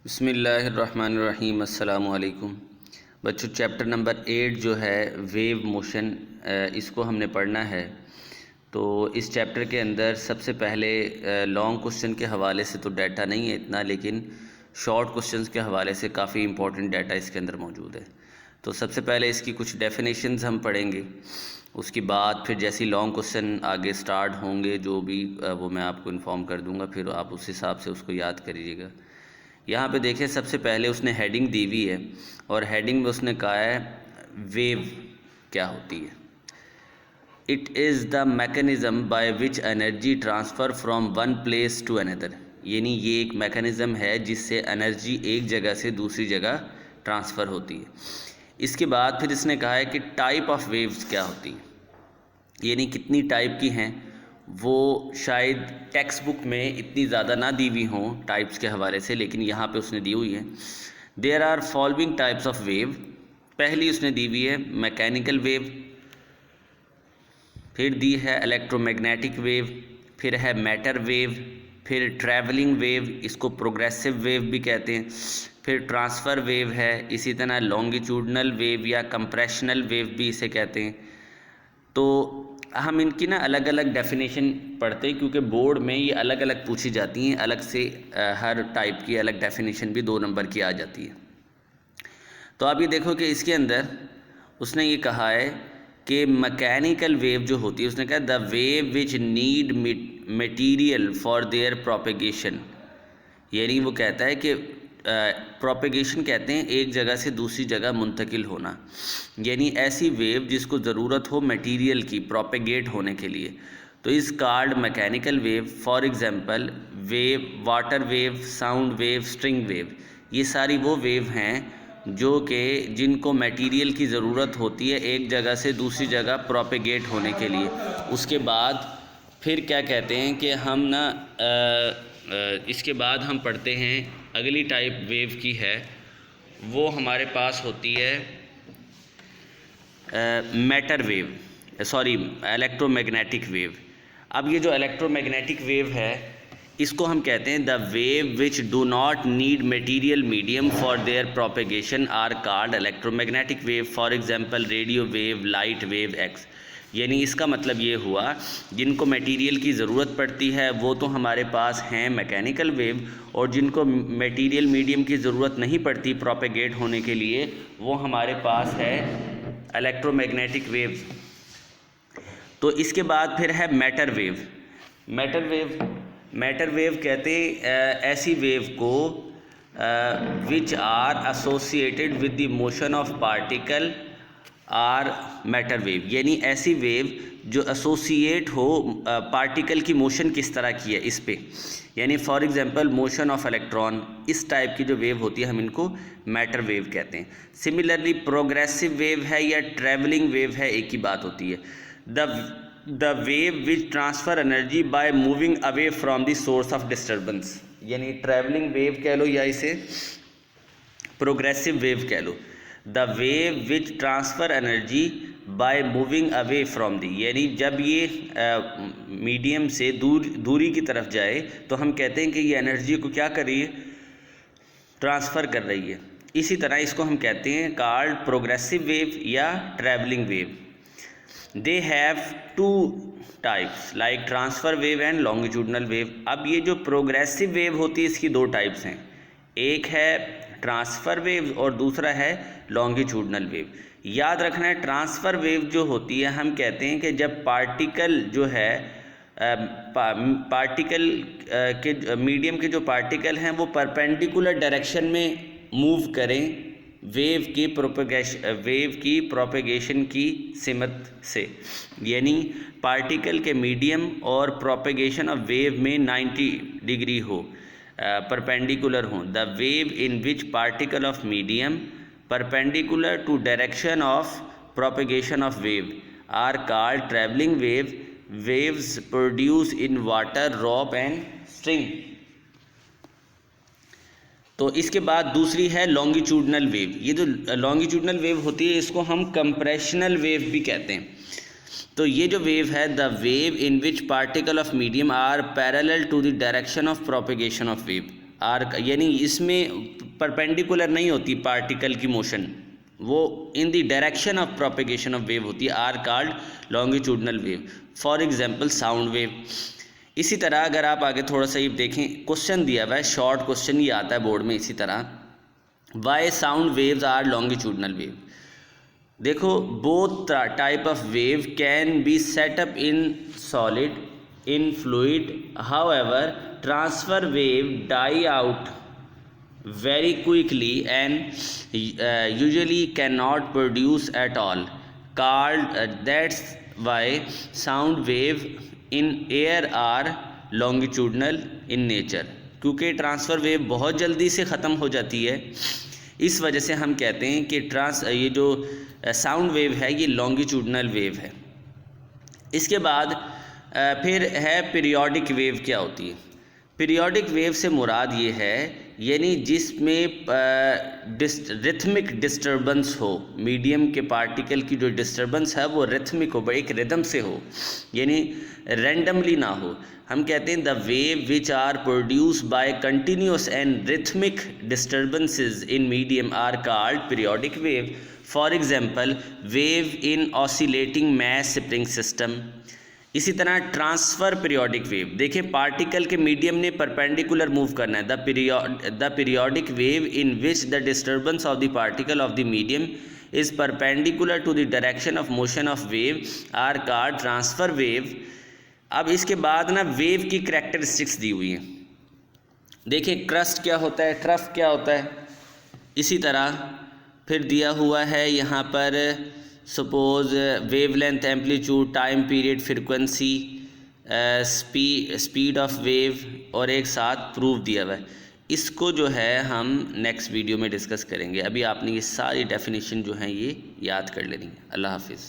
बिस्मिल्लाहिर्रहमानिर्रहीम। अस्सलामु अलैकुम बच्चों, चैप्टर नंबर 8 जो है वेव मोशन, इसको हमने पढ़ना है। तो इस चैप्टर के अंदर सबसे पहले लॉन्ग क्वेश्चन के हवाले से तो डाटा नहीं है इतना, लेकिन शॉर्ट क्वेश्चंस के हवाले से काफ़ी इंपॉर्टेंट डाटा इसके अंदर मौजूद है। तो सबसे पहले इसकी कुछ डेफिनेशंस हम पढ़ेंगे, उसके बाद फिर जैसे लॉन्ग क्वेश्चन आगे स्टार्ट होंगे जो भी वो मैं आपको इन्फॉर्म कर दूंगा, फिर आप उस हिसाब से उसको याद करिएगा। यहाँ पे देखें, सबसे पहले उसने हेडिंग दी हुई है और हेडिंग में उसने कहा है वेव क्या होती है। It is the mechanism by which energy transfer from one place to another, यानी ये एक मैकेनिज़्म है जिससे एनर्जी एक जगह से दूसरी जगह ट्रांसफ़र होती है। इसके बाद फिर इसने कहा है कि टाइप ऑफ वेव्स क्या होती हैं, यानी कितनी टाइप की हैं। वो शायद टेक्स्ट बुक में इतनी ज़्यादा ना दी हुई हों टाइप्स के हवाले से, लेकिन यहाँ पे उसने दी हुई है। There are following types of wave. पहली उसने दी हुई है मैकेनिकल वेव, फिर दी है इलेक्ट्रोमैग्नेटिक वेव, फिर है मैटर वेव, फिर ट्रैवलिंग वेव, इसको प्रोग्रेसिव वेव भी कहते हैं, फिर ट्रांसफ़र वेव है, इसी तरह लॉन्गिट्यूडनल वेव या कंप्रेशनल वेव भी इसे कहते हैं। तो हम इनकी ना अलग अलग डेफिनेशन पढ़ते हैं, क्योंकि बोर्ड में ये अलग अलग पूछी जाती हैं, अलग से हर टाइप की अलग डेफिनेशन भी 2 नंबर की आ जाती है। तो आप ये देखो कि इसके अंदर उसने ये कहा है कि मैकेनिकल वेव जो होती है, उसने कहा the wave which need material for their propagation, यानी वो कहता है कि प्रोपेगेशन कहते हैं एक जगह से दूसरी जगह मुंतकिल होना, यानी ऐसी वेव जिसको ज़रूरत हो मटेरियल की प्रोपेगेट होने के लिए, तो इस card mechanical wave. For example wave, water wave, sound wave, string wave, ये सारी वो वेव हैं जो कि जिनको मटेरियल की ज़रूरत होती है एक जगह से दूसरी जगह प्रोपेगेट होने के लिए। उसके बाद फिर क्या कहते हैं कि हम ना इसके बाद हम पढ़ते हैं अगली टाइप वेव की है, वो हमारे पास होती है matter wave, sorry electromagnetic wave. अब ये जो इलेक्ट्रोमैग्नेटिक वेव है, इसको हम कहते हैं the wave which do not need material medium for their propagation are called electromagnetic wave. For example radio wave, light wave, X. यानी इसका मतलब ये हुआ जिनको मटेरियल की ज़रूरत पड़ती है वो तो हमारे पास हैं मैकेनिकल वेव, और जिनको मटेरियल मीडियम की ज़रूरत नहीं पड़ती प्रोपेगेट होने के लिए वो हमारे पास है इलेक्ट्रोमैग्नेटिक वेव। तो इसके बाद फिर है मैटर वेव। मैटर वेव कहते ऐसी वेव को which are associated with the motion of particle are matter wave, यानी ऐसी वेव जो एसोसिएट हो पार्टिकल की मोशन किस तरह की है इस पे, यानी for example motion of electron, इस टाइप की जो वेव होती है हम इनको मैटर वेव कहते हैं। सिमिलरली प्रोग्रेसिव वेव है या ट्रैवलिंग वेव है, एक ही बात होती है। The wave which transfer energy by moving away from the source of disturbance, यानी ट्रैवलिंग वेव कह लो या इसे प्रोग्रेसिव वेव कह लो। The wave which transfer energy by moving away from the, यानी जब ये मीडियम से दूरी की तरफ जाए तो हम कहते हैं कि ये एनर्जी को क्या कर रही है, ट्रांसफ़र कर रही है। इसी तरह इसको हम कहते हैं कॉल्ड प्रोग्रेसिव वेव या travelling wave. They have 2 types like transfer wave and longitudinal wave. अब ये जो प्रोग्रेसिव वेव होती है इसकी 2 टाइप्स हैं, एक है ट्रांसफ़र वेव और दूसरा है लॉन्गिट्यूडनल वेव। याद रखना है ट्रांसफ़र वेव जो होती है हम कहते हैं कि जब पार्टिकल जो है पार्टिकल के मीडियम के जो पार्टिकल हैं वो परपेंडिकुलर डायरेक्शन में मूव करें वेव की प्रोपेगेशन की सिमत से, यानी पार्टिकल के मीडियम और प्रोपेगेशन ऑफ वेव में 90 डिग्री हो, परपेंडिकुलर हों। The wave in which particle of medium perpendicular to direction of propagation of wave are called travelling wave. Waves produce in water, rock and string. तो इसके बाद दूसरी है longitudinal wave. ये जो लॉन्गिट्यूडनल वेव होती है इसको हम कंप्रेशनल वेव भी कहते हैं। तो ये जो वेव है, the wave in which particle of medium are parallel to the direction of propagation of wave. Are, यानी इसमें परपेंडिकुलर नहीं होती पार्टिकल की मोशन, वो in the direction of propagation of wave होती है, are called longitudinal wave. For example sound wave. इसी तरह अगर आप आगे थोड़ा सा ये देखें, क्वेश्चन दिया हुआ है, शॉर्ट क्वेश्चन ये आता है बोर्ड में इसी तरह, why sound waves are longitudinal wave. देखो, both type of wave can be set up in solid, in fluid, however transverse wave die out very quickly and usually cannot produce at all, called that's why sound wave in air are longitudinal in nature। क्योंकि transfer wave बहुत जल्दी से ख़त्म हो जाती है, इस वजह से हम कहते हैं कि ये जो साउंड वेव है ये लॉन्गिट्यूडनल वेव है। इसके बाद फिर है पीरियोडिक वेव। क्या होती है पीरियोडिक वेव से मुराद ये है, यानी जिसमें रिथमिक डिस्टर्बेंस हो, मीडियम के पार्टिकल की जो डिस्टर्बेंस है वो रिथमिक हो, एक रिदम से हो, यानी रैंडमली ना हो। हम कहते हैं the wave which are produce by continuous and rhythmic disturbances in medium are called periodic wave. For example wave in oscillating mass spring system. इसी तरह ट्रांसफ़र पीरियोडिक वेव, देखिए पार्टिकल के मीडियम ने परपेंडिकुलर मूव करना है, the periodic wave in which the disturbance of the particle of the medium is perpendicular to the direction of motion of wave are called transverse wave. अब इसके बाद ना wave की characteristics दी हुई हैं। देखिए क्रस्ट क्या होता है, ट्रफ क्या होता है, इसी तरह फिर दिया हुआ है यहाँ पर suppose wavelength, amplitude, time period, frequency, speed of wave और एक साथ प्रूफ दिया हुआ है। इसको जो है हम नेक्स्ट वीडियो में डिस्कस करेंगे। अभी आपने ये सारी डेफिनेशन जो हैं ये याद कर लेनी है। अल्लाह हाफिज़।